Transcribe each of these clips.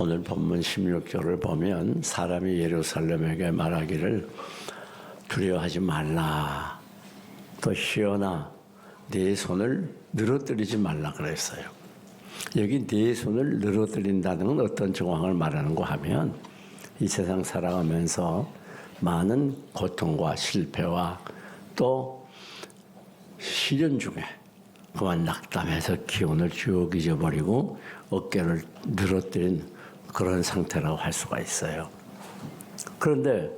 오늘 본문 16절을 보면 사람이 예루살렘에게 말하기를 두려워하지 말라. 또 시온아 네 손을 늘어뜨리지 말라 그랬어요. 여기 네 손을 늘어뜨린다는 건 어떤 정황을 말하는가 하면 이 세상 살아가면서 많은 고통과 실패와 또 시련 중에 그만 낙담해서 기운을 쭉 잊어버리고 어깨를 늘어뜨린 그런 상태라고 할 수가 있어요. 그런데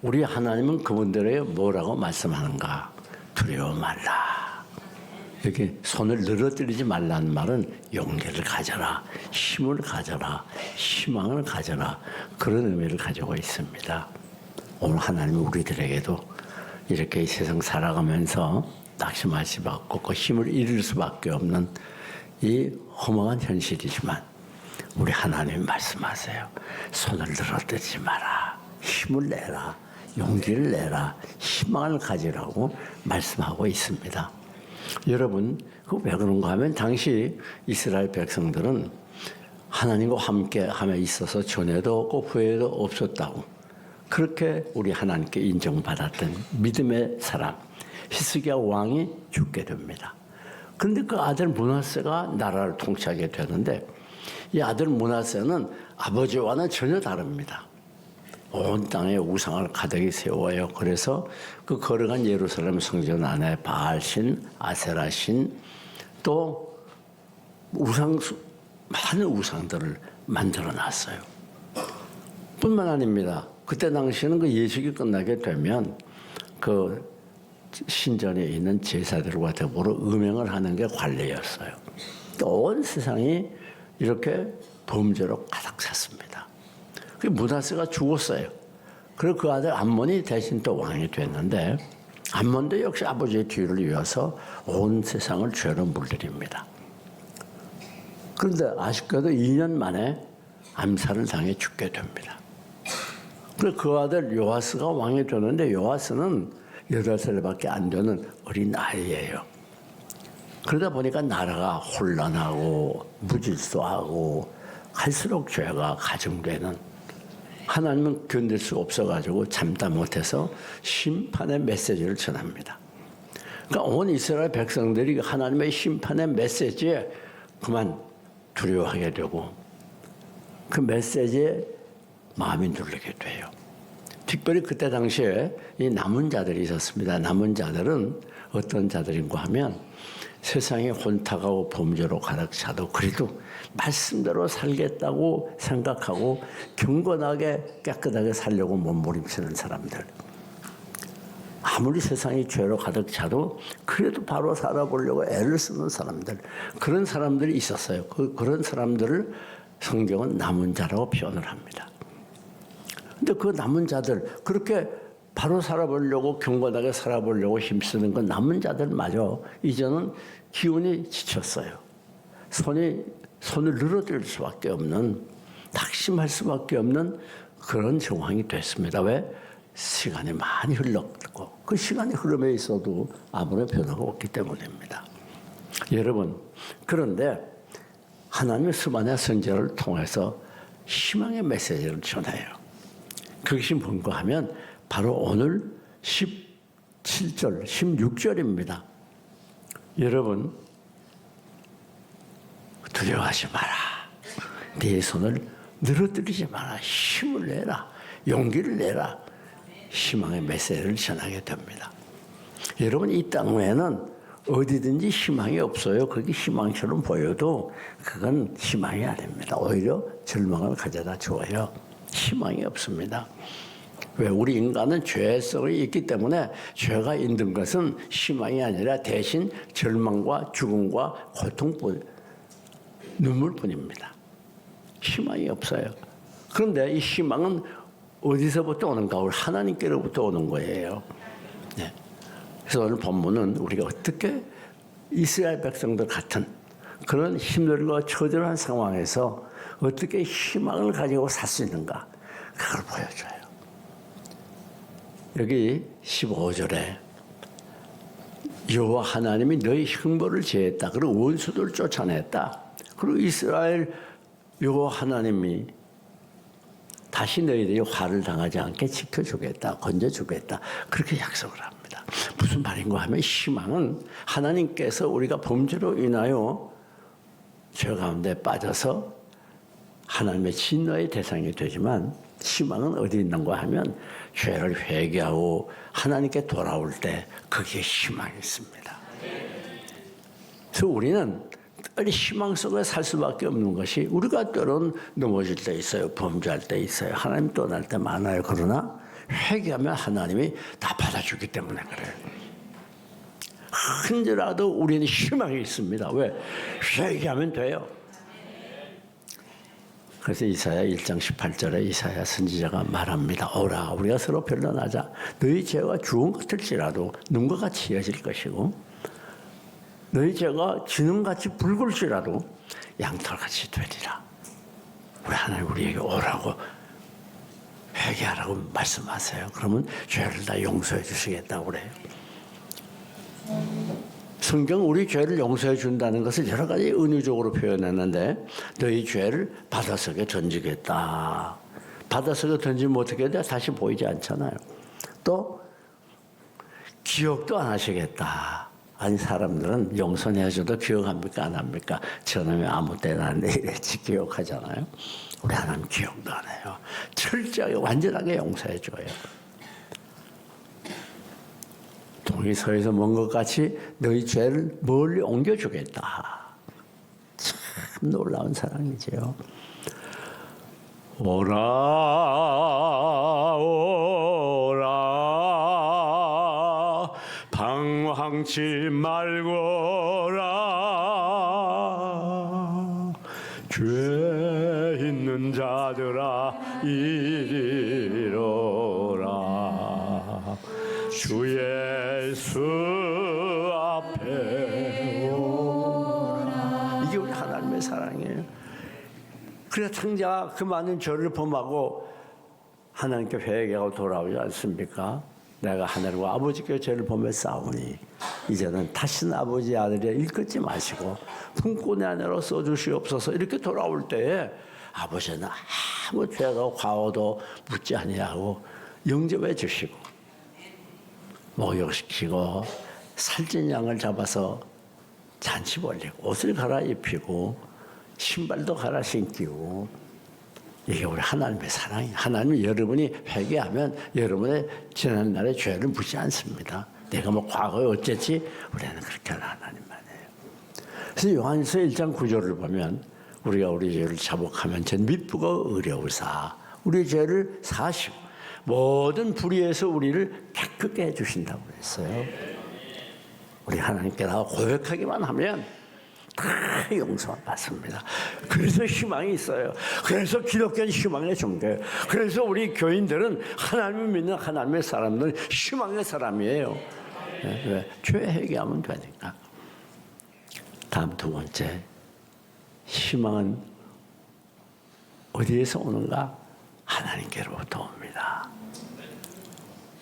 우리 하나님은 그분들에게 뭐라고 말씀하는가? 두려워 말라. 여기 손을 늘어뜨리지 말라는 말은 용기를 가져라, 힘을 가져라, 희망을 가져라 그런 의미를 가지고 있습니다. 오늘 하나님은 우리들에게도 이렇게 이 세상 살아가면서 낙심할 수밖에 없고 힘을 잃을 수밖에 없는 이 허망한 현실이지만 우리 하나님이 말씀하세요. 손을 늘어뜨리지 마라. 힘을 내라. 용기를 내라. 희망을 가지라고 말씀하고 있습니다. 여러분, 그 왜 그런가 하면 당시 이스라엘 백성들은 하나님과 함께 함에 있어서 전에도 없고 후에도 없었다고 그렇게 우리 하나님께 인정받았던 믿음의 사람 히스기야 왕이 죽게 됩니다. 그런데 그 아들 므낫세가 나라를 통치하게 되는데 이 아들 므낫세는 아버지와는 전혀 다릅니다. 온 땅에 우상을 가득히 세워요. 그래서 그 걸어간 예루살렘 성전 안에 바알신, 아세라신 또 많은 우상들을 만들어 놨어요. 뿐만 아닙니다. 그때 당시에는 그 예식이 끝나게 되면 그 신전에 있는 제사들과 더불어 음행을 하는 게 관례였어요. 온 세상이 이렇게 범죄로 가득 찼습니다. 그 므낫세가 죽었어요. 그리고 그 아들 암몬이 대신 또 왕이 됐는데 암몬도 역시 아버지의 뒤를 이어서 온 세상을 죄로 물들입니다. 그런데 아쉽게도 2년 만에 암살을 당해 죽게 됩니다. 그리고 그 아들 요아스가 왕이 되는데 요아스는 8살밖에 안 되는 어린 아이예요. 그러다 보니까 나라가 혼란하고 무질서하고 갈수록 죄가 가중되는 하나님은 견딜 수 없어가지고 참다 못해서 심판의 메시지를 전합니다. 그러니까 온 이스라엘 백성들이 하나님의 심판의 메시지에 그만 두려워하게 되고 그 메시지에 마음이 눌리게 돼요. 특별히 그때 당시에 이 남은 자들이 있었습니다. 남은 자들은 어떤 자들인가 하면 세상에 혼탁하고 범죄로 가득 차도 그래도 말씀대로 살겠다고 생각하고 경건하게 깨끗하게 살려고 몸부림치는 사람들. 아무리 세상이 죄로 가득 차도 그래도 바로 살아보려고 애를 쓰는 사람들. 그런 사람들이 있었어요. 그런 사람들을 성경은 남은 자라고 표현을 합니다. 근데 그 남은 자들, 그렇게 바로 살아보려고 경건하게 살아보려고 힘쓰는 그 남은 자들마저 이제는 기운이 지쳤어요. 손을 늘어뜨릴 수밖에 없는, 낙심할 수밖에 없는 그런 정황이 됐습니다. 왜? 시간이 많이 흘렀고 그 시간이 흐름에 있어도 아무런 변화가 없기 때문입니다. 여러분, 그런데 하나님의 수많은 선지자를 통해서 희망의 메시지를 전해요. 그것이 뭔가 하면 바로 오늘 17절, 16절입니다. 여러분, 두려워하지 마라. 네 손을 늘어뜨리지 마라. 힘을 내라. 용기를 내라. 희망의 메시지를 전하게 됩니다. 여러분, 이 땅 외에는 어디든지 희망이 없어요. 그게 희망처럼 보여도 그건 희망이 아닙니다. 오히려 절망을 가져다 줘요. 희망이 없습니다. 왜? 우리 인간은 죄성이 있기 때문에 죄가 있는 것은 희망이 아니라 대신 절망과 죽음과 고통뿐, 눈물뿐입니다. 희망이 없어요. 그런데 이 희망은 어디서부터 오는가? 우리 하나님께로부터 오는 거예요. 네. 그래서 오늘 본문은 우리가 어떻게 이스라엘 백성들 같은 그런 힘들고 처절한 상황에서 어떻게 희망을 가지고 살 수 있는가? 그걸 보여줘요. 여기 15절에 여호와 하나님이 너희 형벌을 제했다. 그리고 원수들을 쫓아냈다. 그리고 이스라엘 요 하나님이 다시 너희들이 화를 당하지 않게 지켜주겠다, 건져주겠다 그렇게 약속을 합니다. 무슨 말인가 하면 희망은 하나님께서 우리가 범죄로 인하여 죄 가운데 빠져서 하나님의 진노의 대상이 되지만 희망은 어디 있는가 하면 죄를 회개하고 하나님께 돌아올 때 거기에 희망이 있습니다. 그래서 우리는 늘 희망 속에 살 수밖에 없는 것이 우리가 때론 넘어질 때 있어요. 범죄할 때 있어요. 하나님 떠날 때 많아요. 그러나 회개하면 하나님이 다 받아주기 때문에 그래요. 흔들어도 우리는 희망이 있습니다. 왜? 회개하면 돼요. 그래서 이사야 1장 18절에 이사야 선지자가 말합니다. 오라 우리가 서로 변론하자. 너희 죄가 주홍 같을지라도 눈과 같이 이어질 것이고 너희 죄가 진홍같이 붉을지라도 양털같이 되리라. 우리 하나님 우리에게 오라고 회개하라고 말씀하세요. 그러면 죄를 다 용서해 주시겠다고 그래요. 성경 우리 죄를 용서해 준다는 것을 여러 가지 은유적으로 표현했는데 너희 죄를 바닷속에 던지겠다. 바닷속에 던지면 어떻게 돼? 다시 보이지 않잖아요. 또 기억도 안 하시겠다. 아니 사람들은 용서해줘도 기억합니까? 안 합니까? 저놈이 아무 때나 내일했지 기억하잖아요. 우리 하나님 기억도 안 해요. 철저하게 완전하게 용서해줘요. 동이 서에서 먼 것 같이 너희 죄를 멀리 옮겨주겠다. 참 놀라운 사랑이지요. 오라 오라 방황치 말고라 죄 있는 자들아 이리로라 주 예수 앞에 오라. 이게 우리 하나님의 사랑이에요. 그래서 창자가 그 많은 죄를 범하고 하나님께 회개하고 돌아오지 않습니까? 내가 하늘과 아버지께 죄를 범해 싸우니 이제는 다시는 아버지 아들이 일컫지 마시고 품고 내 안으로 써주시옵소서. 이렇게 돌아올 때에 아버지는 아무 죄도 과오도 묻지 아니하고 영접해 주시고 목욕시키고 살찐 양을 잡아서 잔치 벌리고 옷을 갈아입히고 신발도 갈아 신기고 이게 우리 하나님의 사랑이에요. 하나님은 여러분이 회개하면 여러분의 지난날의 죄를 묻지 않습니다. 내가 뭐 과거에 어쨌지? 우리는 그렇게 하는 하나님만이에요. 그래서 요한일서 1장 9절을 보면 우리가 우리 죄를 자복하면 전 미쁘고 의려우사 우리 죄를 사하시고 모든 불의에서 우리를 깨끗게 해주신다고 그랬어요. 우리 하나님께 다 고백하기만 하면 다 용서 받습니다. 그래서 희망이 있어요. 그래서 기독교는 희망의 종교예요. 그래서 우리 교인들은 하나님을 믿는 하나님의 사람들은 희망의 사람이에요. 왜? 죄 회개하면 되니까. 다음 두 번째, 희망은 어디에서 오는가? 하나님께로부터 옵니다.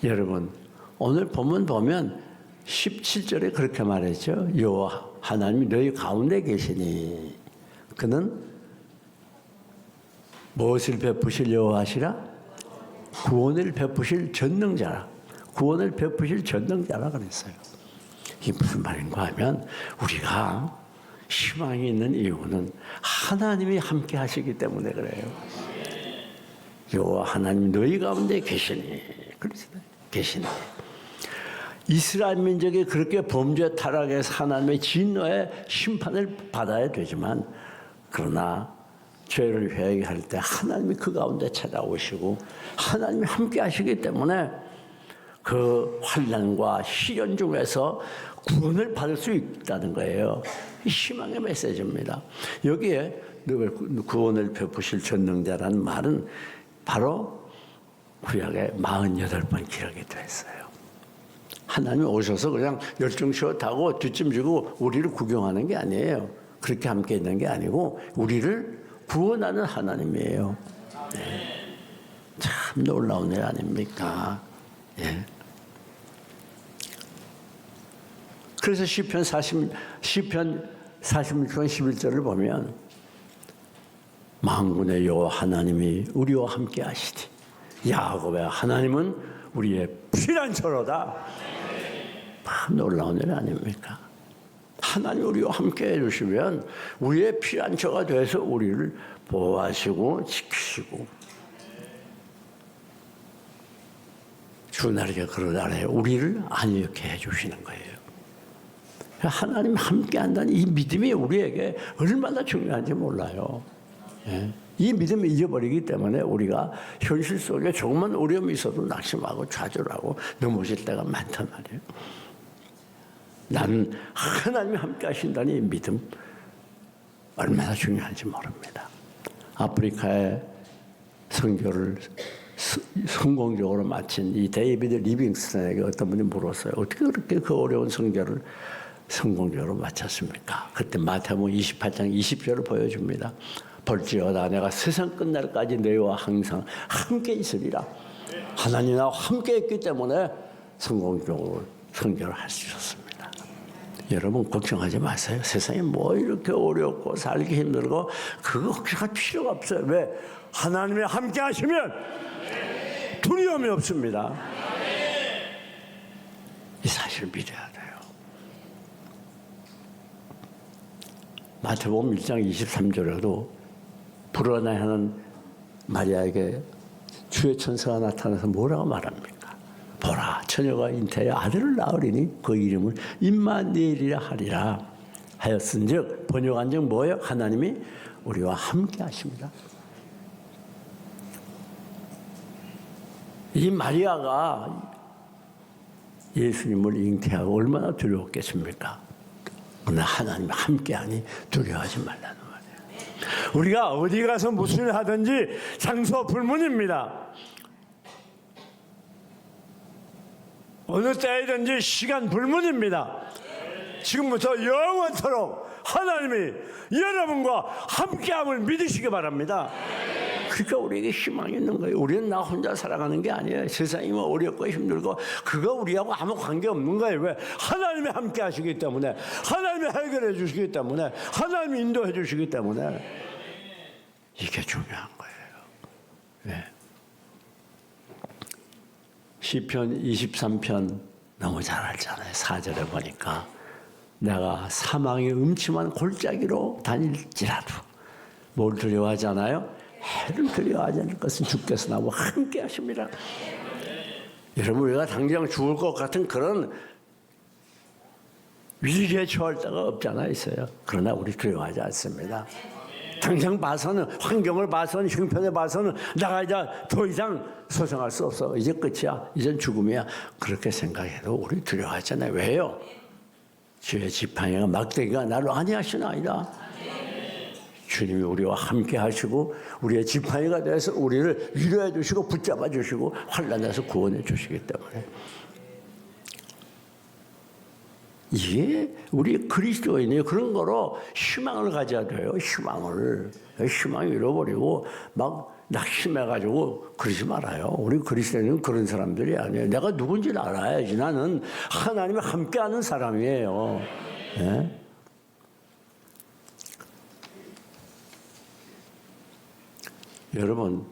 여러분 오늘 본문 보면 17절에 그렇게 말했죠. 여호와 하나님이 너희 가운데 계시니 그는 무엇을 베푸실 여호와시라? 구원을 베푸실 전능자라. 구원을 베푸실 전능자라 그랬어요. 이게 무슨 말인가 하면 우리가 희망이 있는 이유는 하나님이 함께 하시기 때문에 그래요. 여호와 하나님 너희 가운데 계시니 계시니 이스라엘 민족이 그렇게 범죄 타락해서 하나님의 진노의 심판을 받아야 되지만 그러나 죄를 회개할 때 하나님이 그 가운데 찾아오시고 하나님이 함께 하시기 때문에 그 환난과 시련 중에서 구원을 받을 수 있다는 거예요. 희망의 메시지입니다. 여기에 구원을 베푸실 전능자라는 말은 바로 구약에 48번 기록이 됐어요. 하나님이 오셔서 그냥 열중시어 타고 뒷짐지고 우리를 구경하는 게 아니에요. 그렇게 함께 있는 게 아니고 우리를 구원하는 하나님이에요. 네. 참 놀라운 일 아닙니까? 예. 그래서 시편 46편 11절을 보면 만군의 여호와 하나님이 우리와 함께 하시니 야곱의 하나님은 우리의 피난처로다. 참 놀라운 일 아닙니까? 하나님 우리와 함께 해주시면 우리의 피난처가 돼서 우리를 보호하시고 지키시고 주날에게 그러잖아요. 우리를 안위하게 해주시는 거예요. 하나님 함께 한다는 이 믿음이 우리에게 얼마나 중요한지 몰라요. 예. 이 믿음을 잊어버리기 때문에 우리가 현실 속에 조금만 어려움이 있어도 낙심하고 좌절하고 넘어질 때가 많단 말이에요. 나는 하나님이 함께 하신다는 이 믿음 얼마나 중요한지 모릅니다. 아프리카의 선교를 성공적으로 마친 이 데이비드 리빙스턴에게 어떤 분이 물었어요. 어떻게 그렇게 그 어려운 선교를 성공적으로 마쳤습니까? 그때 마태복음 28장 20절을 보여줍니다. 볼지어다 내가 세상 끝날까지 너희와 항상 함께 있으리라. 하나님 나와 함께 있기 때문에 성공적으로 선교를 할 수 있었습니다. 여러분 걱정하지 마세요. 세상에 뭐 이렇게 어렵고 살기 힘들고 그거 걱정할 필요가 없어요. 왜? 하나님이 함께 하시면 두려움이 없습니다. 이 사실을 믿어야 돼요. 마태복음 1장 23절에도 불어나하는 마리아에게 주의 천사가 나타나서 뭐라고 말합니까? 보라, 처녀가 잉태하여 아들을 낳으리니 그 이름을 임마누엘이라 하리라 하였은즉 번역한즉 뭐예요? 하나님이 우리와 함께 하십니다. 이 마리아가 예수님을 잉태하고 얼마나 두려웠겠습니까? 그러나 하나님이 함께하니 두려워하지 말라는 말이에요. 우리가 어디 가서 무슨 일 하든지 장소 불문입니다. 어느 때이든지 시간 불문입니다. 지금부터 영원토록 하나님이 여러분과 함께함을 믿으시기 바랍니다. 그러니까 우리에게 희망이 있는 거예요. 우리는 나 혼자 살아가는 게 아니에요. 세상이 뭐 어렵고 힘들고 그거 우리하고 아무 관계 없는 거예요. 왜? 하나님이 함께 하시기 때문에, 하나님이 해결해 주시기 때문에, 하나님이 인도해 주시기 때문에 이게 중요한 거예요. 네. 시편 23편 너무 잘 알잖아요. 4절에 보니까 내가 사망의 음침한 골짜기로 다닐지라도 뭘 두려워하잖아요? 해를 두려워하지 않을 것은 주께서 나와 함께 하십니다. 여러분 우리가 당장 죽을 것 같은 그런 위기에 처할 때가 없잖아 있어요. 그러나 우리 두려워하지 않습니다. 당장 봐서는 환경을 봐서는 형편에 봐서는 내가 이제 더 이상 소생할 수 없어. 이제 끝이야. 이젠 죽음이야. 그렇게 생각해도 우리 두려워하잖아요. 왜요? 주의 지팡이가 막대기가 나를 안위하시나이다. 주님이 우리와 함께 하시고 우리의 지팡이가 돼서 우리를 위로해 주시고 붙잡아 주시고 환난에서 구원해 주시기 때문에 이게 우리 그리스도인이 그런 거로 희망을 가져야 돼요. 희망을 잃어버리고 막 낙심해가지고 그러지 말아요. 우리 그리스도인은 그런 사람들이 아니에요. 내가 누군지 알아야지. 나는 하나님이 함께하는 사람이에요. 네? 여러분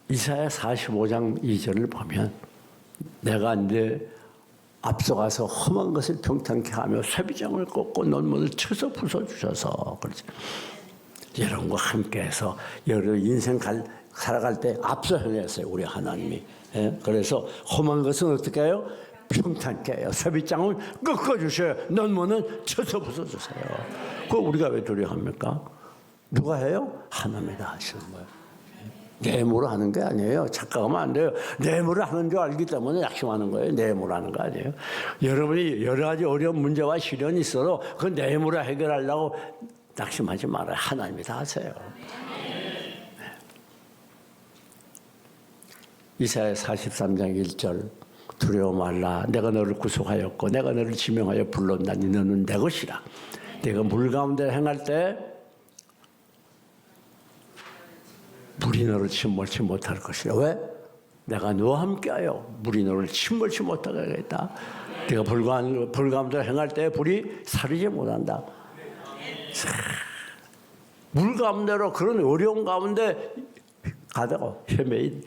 이사야 45장 2절을 보면 내가 이제 앞서가서 험한 것을 평탄케 하며 쇠비장을 꺾고 논문을 쳐서 부숴주셔서 그렇지. 여러분과 함께해서 여러분 인생 살아갈 때 앞서 행했어요. 우리 하나님이. 예? 그래서 험한 것은 어떻게 해요? 평탄케 해요. 쇠비장을 꺾어주셔요. 논문은 쳐서 부숴주세요. 그거 우리가 왜 두려워합니까? 누가 해요? 하나님이 다 하시는 거예요. 내모로 하는 게 아니에요. 착각하면 안 돼요. 내모로 하는 줄 알기 때문에 낙심하는 거예요. 내모로 하는 거 아니에요. 여러분이 여러 가지 어려운 문제와 시련이 있어도 그 내모로 해결하려고 낙심하지 말아요. 하나님이 다 하세요. 네. 이사야 43장 1절 두려워 말라. 내가 너를 구속하였고 내가 너를 지명하여 불렀나니 너는 내 것이라. 내가 물 가운데 행할 때 물이 너를 침몰치 못할 것이라. 왜? 내가 너와 함께하여 물이 너를 침몰치 못하게 하겠다. 내가 불 가운데 행할 때 불이 사르지 못한다. 물 가운데로 그런 어려운 가운데 가다가 헤매일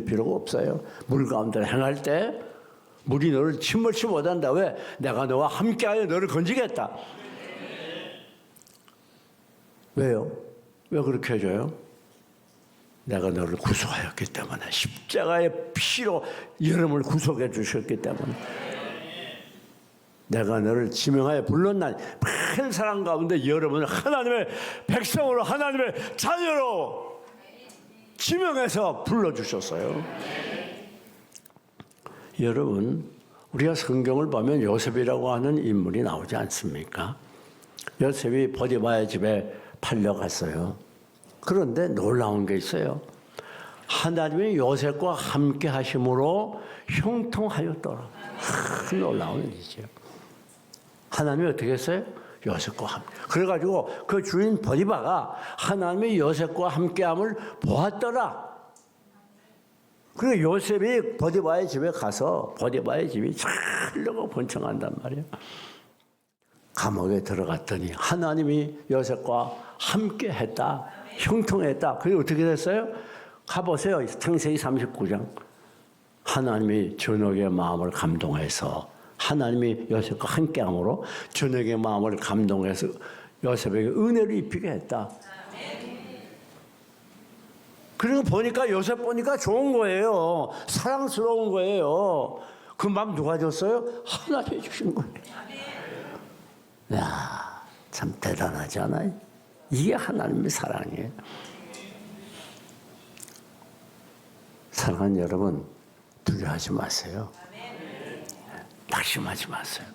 필요가 없어요. 물 가운데 행할 때 물이 너를 침몰치 못한다. 왜? 내가 너와 함께하여 너를 건지겠다. 왜요? 왜 그렇게 해줘요? 내가 너를 구속하였기 때문에, 십자가의 피로 여러분을 구속해 주셨기 때문에, 내가 너를 지명하여 불렀나니 큰 사랑 가운데 여러분을 하나님의 백성으로, 하나님의 자녀로 지명해서 불러주셨어요. 여러분, 우리가 성경을 보면 요셉이라고 하는 인물이 나오지 않습니까? 요셉이 보디바의 집에 팔려갔어요. 그런데 놀라운 게 있어요. 하나님이 요셉과 함께 하심으로 형통하였더라. 놀라운 일이죠. 하나님이 어떻게 했어요? 요셉과 함께. 그래가지고 그 주인 보디바가 하나님이 요셉과 함께함을 보았더라. 그리고 요셉이 보디바의 집에 가서 보디바의 집이 찰려고 번창한단 말이에요. 감옥에 들어갔더니 하나님이 요셉과 함께 했다. 형통했다. 그게 어떻게 됐어요? 가보세요. 창세기 39장. 하나님이 전역의 마음을 감동해서, 하나님이 요셉과 함께함으로 전역의 마음을 감동해서 요셉에게 은혜를 입히게 했다. 그리고 보니까 요셉 보니까 좋은 거예요. 사랑스러운 거예요. 그 마음 누가 줬어요? 하나님이 주신 거예요. 야, 참 대단하지 않아요? 이게 하나님의 사랑이에요. 사랑하는 여러분, 두려워하지 마세요. 낙심하지 마세요.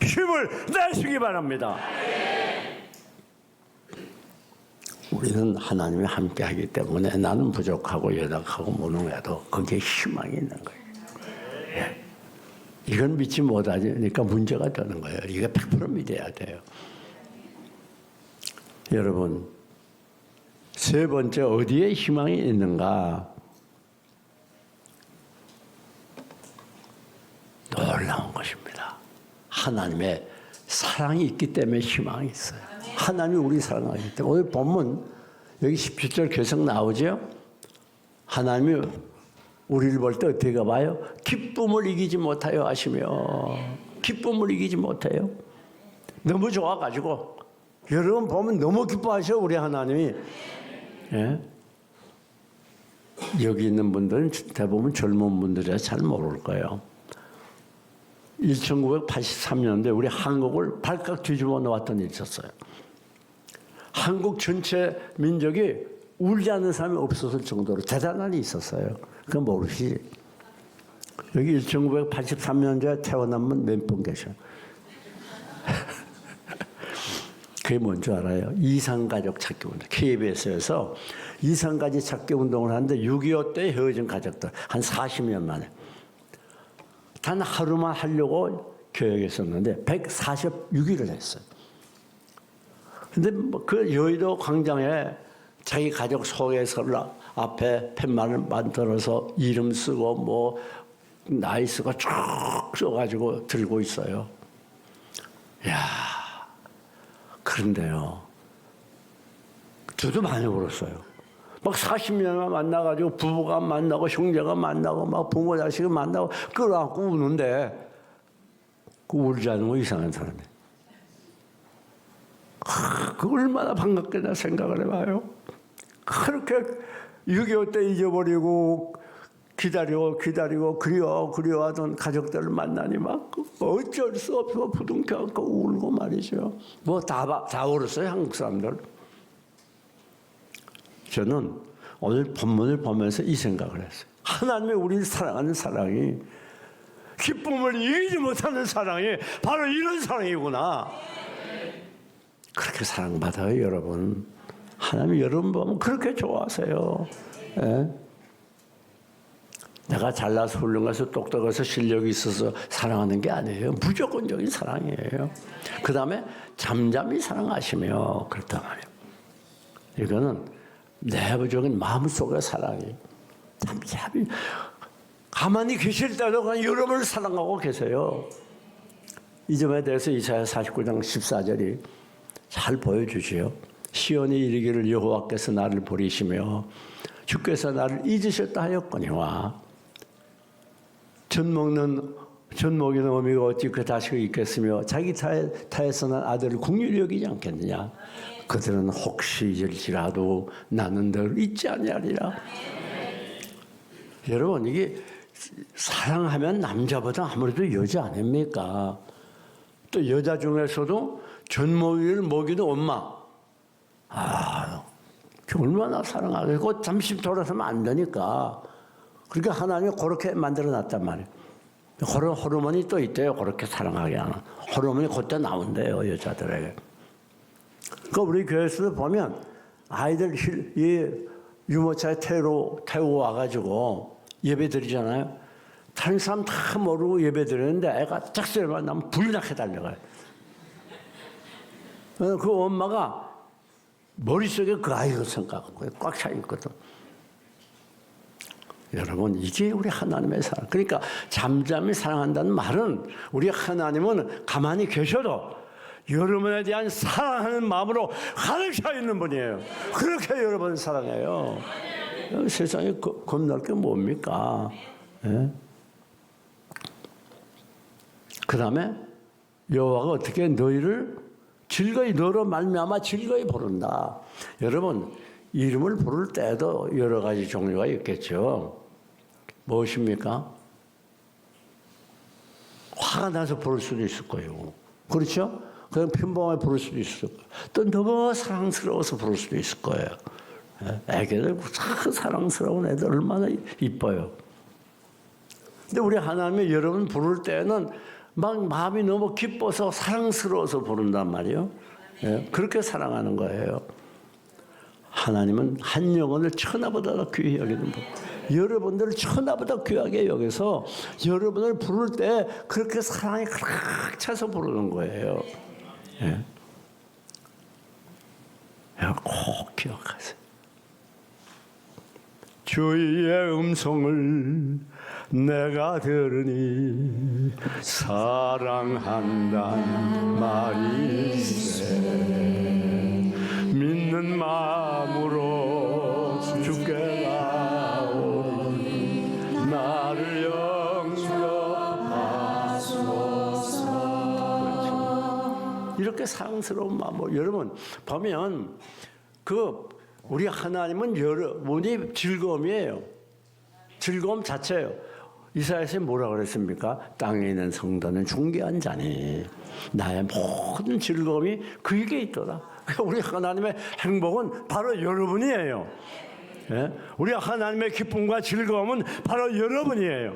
힘을 내시기 바랍니다. 우리는 하나님이 함께 하기 때문에 나는 부족하고 연약하고 무능해도 거기에 희망이 있는 거예요. 예. 이건 믿지 못하니까 문제가 되는 거예요. 이게 100% 믿어야 돼요. 여러분, 세 번째, 어디에 희망이 있는가? 놀라운 것입니다. 하나님의 사랑이 있기 때문에 희망이 있어요. 하나님이 우리 사랑하기 때문에. 오늘 본문 여기 17절 계속 나오죠? 하나님이 우리를 볼 때 어떻게 봐요? 기쁨을 이기지 못하여 하시며, 기쁨을 이기지 못해요. 너무 좋아가지고 여러분 보면 너무 기뻐하셔 우리 하나님이. 예? 여기 있는 분들은 대부분 젊은 분들이라 잘 모를 거예요. 1983년도에 우리 한국을 발칵 뒤집어 놓았던 일이 있었어요. 한국 전체 민족이 울지 않는 사람이 없었을 정도로 대단한 일이 있었어요. 그건 모르시지? 여기 1983년도에 태어난 분 몇 분 계셔? 그게 뭔지 알아요? 이상가족 찾기 운동. KBS에서 이상가족 찾기 운동을 하는데 6.25 때 헤어진 가족들 한 40년 만에 단 하루만 하려고 계획했었는데 146일을 했어요. 근데 그 여의도 광장에 자기 가족 소개서를 앞에 팻말을 만들어서 이름 쓰고 뭐 나이 쓰고 쭉 써가지고 들고 있어요. 야, 그런데요, 저도 많이 울었어요. 막 40년만 만나가지고 부부가 만나고 형제가 만나고 막 부모 자식을 만나고 끌어안고 우는데 그 울지 않은 거 이상한 사람이에요. 그 얼마나 반갑겠나 생각을 해봐요. 그렇게 6.25 때 잊어버리고 기다리고 그리워하던 가족들을 만나니 막 어쩔 수 없어 부둥켜 안고 울고 말이죠. 뭐 다 울었어요, 한국 사람들. 저는 오늘 본문을 보면서 이 생각을 했어요. 하나님의 우리를 사랑하는 사랑이, 기쁨을 이기지 못하는 사랑이 바로 이런 사랑이구나. 그렇게 사랑받아요, 여러분. 하나님이 여러분 보면 그렇게 좋아하세요. 예? 내가 잘나서 훌륭해서 똑똑해서 실력이 있어서 사랑하는 게 아니에요. 무조건적인 사랑이에요. 그 다음에 잠잠히 사랑하시며 그렇단 말이에요. 이거는 내부적인 마음속의 사랑이에요. 잠잠히 가만히 계실 때도 그냥 여러분을 사랑하고 계세요. 이 점에 대해서 이사야 49장 14절이 잘 보여주지요. 시온이 이르기를 여호와께서 나를 버리시며 주께서 나를 잊으셨다 하였거니와 젖먹이는 어미가 어찌 그 자식을 잊겠으며 자기 태에서 난 아들을 긍휼히 여기지 않겠느냐. 그들은 혹시 잊을지라도 나는 늘 잊지 아니하리라. 여러분, 이게 사랑하면 남자보다 아무래도 여자 아닙니까? 또 여자 중에서도 젖먹이를 먹이는 엄마. 얼마나 사랑하고 잠시 돌아서면 안 되니까. 그러니까 하나님이 그렇게 만들어 놨단 말이에요. 호르몬이 또 있대요. 그렇게 사랑하게 하는. 호르몬이 그때 나온대요, 여자들에게. 그러니까 우리 교회에서도 보면 아이들 이 유모차에 태우고 와가지고 예배 드리잖아요. 다른 사람 다 모르고 예배 드리는데 애가 짝소리만 나면 불나게 달려가요. 그 엄마가 머릿속에 그 아이가 생각하고 꽉 차 있거든. 여러분, 이게 우리 하나님의 사랑. 그러니까 잠잠히 사랑한다는 말은 우리 하나님은 가만히 계셔도 여러분에 대한 사랑하는 마음으로 가득 차 있는 분이에요. 그렇게 여러분 사랑해요. 세상에 겁날 게 뭡니까? 예? 그 다음에 여호와가 어떻게 너희를 즐거이 너로 말미암아 즐거이 부른다. 여러분, 이름을 부를 때도 여러 가지 종류가 있겠죠. 무엇입니까? 화가 나서 부를 수도 있을 거예요. 그렇죠? 그냥 평범하게 부를 수도 있을 거예요. 또 너무 사랑스러워서 부를 수도 있을 거예요. 애기들 사랑스러운 애들 얼마나 이뻐요. 근데 우리 하나님이 여러분 부를 때는 막 마음이 너무 기뻐서 사랑스러워서 부른단 말이에요. 그렇게 사랑하는 거예요. 하나님은 한 영혼을 천하보다 귀히 여기는 분. 여러분들을 천하보다 귀하게 여기서 여러분을 부를 때 그렇게 사랑이 가득 차서 부르는 거예요. 꼭 기억하세요. 주의 음성을 내가 들으니 사랑한다는 말일세. 믿는 마음으로 주께 나오니 나를 영접하소서. 이렇게 사랑스러운 마음으로 여러분 보면 우리 하나님은 여러분이 즐거움이에요. 즐거움 자체예요. 이사야서 뭐라 그랬습니까? 땅에 있는 성도는 존귀한 자니 나의 모든 즐거움이 그에게 있더라. 우리 하나님의 행복은 바로 여러분이에요. 예? 우리 하나님의 기쁨과 즐거움은 바로 여러분이에요.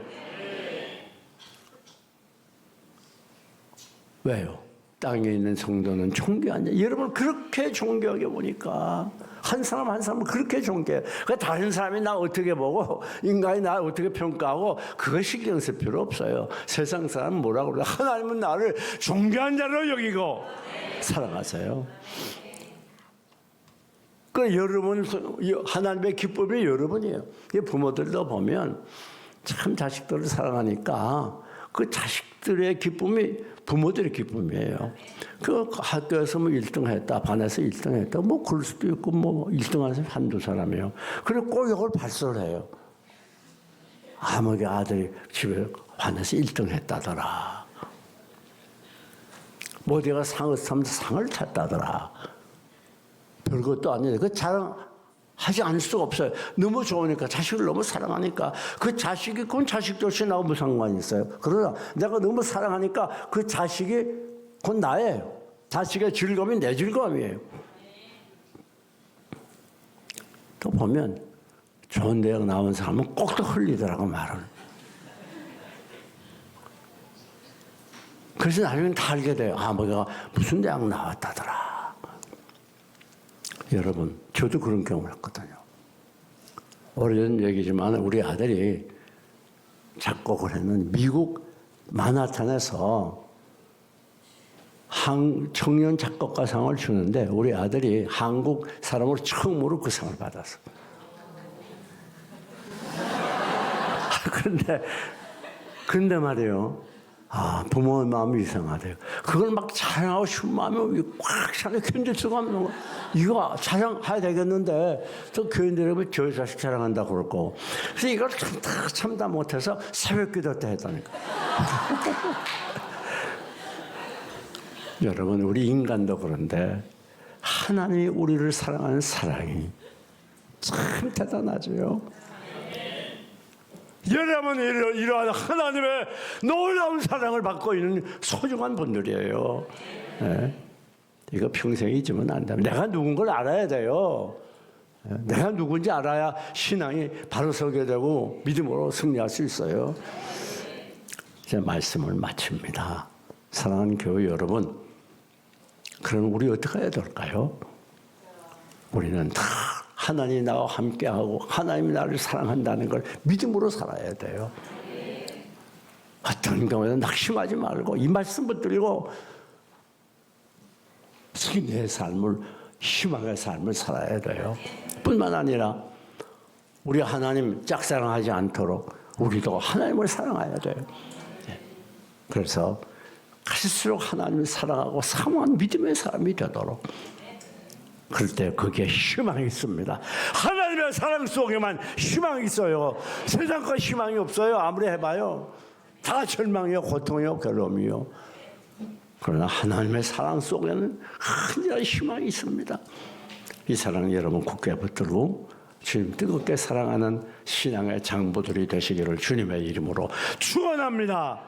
왜요? 땅에 있는 성도는 존귀한 자. 여러분 그렇게 존귀하게 보니까 한 사람 한 사람은 그렇게 존귀해. 그러니까 다른 사람이 나 어떻게 보고 인간이 나 어떻게 평가하고 그거 신경 쓸 필요 없어요. 세상 사람은 뭐라고 그래? 하나님은 나를 존귀한 자로 여기고 사랑하세요. 그 여러분 하나님의 기쁨이 여러분이에요. 부모들도 보면 참 자식들을 사랑하니까 그 자식들의 기쁨이 부모들의 기쁨이에요. 그 학교에서 뭐 1등 했다, 반에서 1등 했다, 뭐 그럴 수도 있고, 뭐 1등 하는 사람 한두 사람이에요. 그리고 꼭 이걸 발설해요. 아무개 아들이 집에 반에서 1등 했다더라. 뭐 어디가 상을 탔다더라. 별것도 아닌데, 그 자랑하지 않을 수가 없어요. 너무 좋으니까, 자식을 너무 사랑하니까, 그 자식이 그건 자식조차 나하고 무슨 상관이 있어요. 그러나 내가 너무 사랑하니까 그 자식이 그건 나예요. 자식의 즐거움이 내 즐거움이에요. 또 보면 좋은 대학 나온 사람은 꼭 또 흘리더라고, 말을. 그래서 나중에 다 알게 돼요. 아, 뭐가 무슨 대학 나왔다더라. 여러분, 저도 그런 경험을 했거든요. 오래전 얘기지만 우리 아들이 작곡을 했는 미국 만하탄에서 청년 작곡가상을 주는데 우리 아들이 한국 사람으로 처음으로 그 상을 받았어. 그런데 말이에요. 부모의 마음이 이상하대요. 그걸 막 자랑하고 흉마하면 꽉 차게 견딜 수가 없는 거. 이거 자랑해야 되겠는데 저 교인들이 교회 자식 자랑한다고 그러고. 그래서 이걸 참다 못해서 새벽기도 때 했다니까. 여러분, 우리 인간도 그런데 하나님이 우리를 사랑하는 사랑이 참 대단하죠. 여러분, 이러한 하나님의 놀라운 사랑을 받고 있는 소중한 분들이에요. 네. 이거 평생 잊으면 안 됩니다. 내가 누군 걸 알아야 돼요. 내가 누군지 알아야 신앙이 바로 서게 되고 믿음으로 승리할 수 있어요. 제 말씀을 마칩니다. 사랑하는 교회 여러분, 그럼 우리 어떻게 해야 될까요? 우리는 다 하나님이 나와 함께하고 하나님이 나를 사랑한다는 걸 믿음으로 살아야 돼요. 어떤 경우에는 낙심하지 말고 이 말씀 붙들고 승리의 삶을, 희망의 삶을 살아야 돼요. 뿐만 아니라 우리 하나님 짝사랑하지 않도록 우리도 하나님을 사랑해야 돼요. 그래서 갈수록 하나님을 사랑하고 사모한 믿음의 사람이 되도록, 그럴 때 거기에 희망이 있습니다. 하나님의 사랑 속에만 희망이 있어요. 세상과 희망이 없어요. 아무리 해봐요. 다 절망이요, 고통이요, 괴로움이요. 그러나 하나님의 사랑 속에는 흔히나 희망이 있습니다. 이 사랑 여러분 굳게 붙들고 주님 뜨겁게 사랑하는 신앙의 장부들이 되시기를 주님의 이름으로 축원합니다.